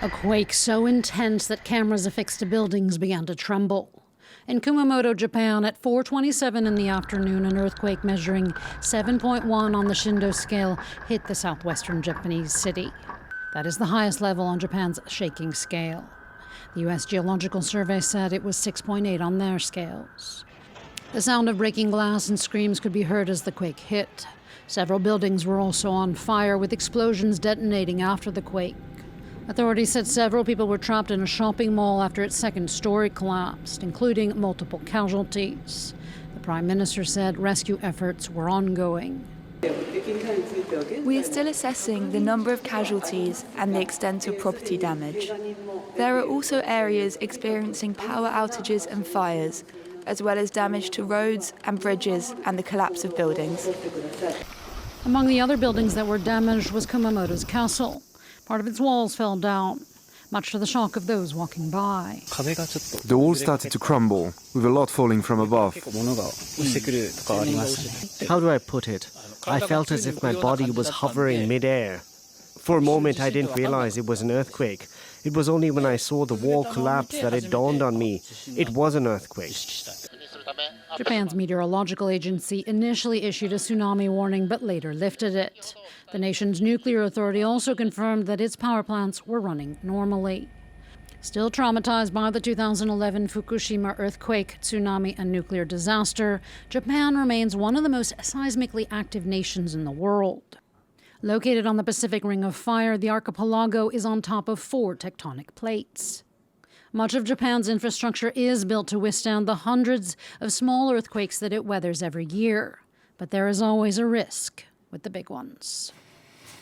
A quake so intense that cameras affixed to buildings began to tremble. In Kumamoto, Japan, at 4:27 in the afternoon, an earthquake measuring 7.1 on the Shindo scale hit the southwestern Japanese city. That is the highest level on Japan's shaking scale. The U.S. Geological Survey said it was 6.8 on their scales. The sound of breaking glass and screams could be heard as the quake hit. Several buildings were also on fire, with explosions detonating after the quake. Authorities said several people were trapped in a shopping mall after its second story collapsed, including multiple casualties. The Prime Minister said rescue efforts were ongoing. We are still assessing the number of casualties and the extent of property damage. There are also areas experiencing power outages and fires, as well as damage to roads and bridges and the collapse of buildings. Among the other buildings that were damaged was Kumamoto's castle. Part of its walls fell down, much to the shock of those walking by. The wall started to crumble, with a lot falling from above. How do I put it? I felt as if my body was hovering mid-air. For a moment, I didn't realize it was an earthquake. It was only when I saw the wall collapse that it dawned on me. It was an earthquake. Japan's meteorological agency initially issued a tsunami warning, but later lifted it. The nation's nuclear authority also confirmed that its power plants were running normally. Still traumatized by the 2011 Fukushima earthquake, tsunami, and nuclear disaster, Japan remains one of the most seismically active nations in the world. Located on the Pacific Ring of Fire, the archipelago is on top of 4 tectonic plates. Much of Japan's infrastructure is built to withstand the hundreds of small earthquakes that it weathers every year. But there is always a risk with the big ones.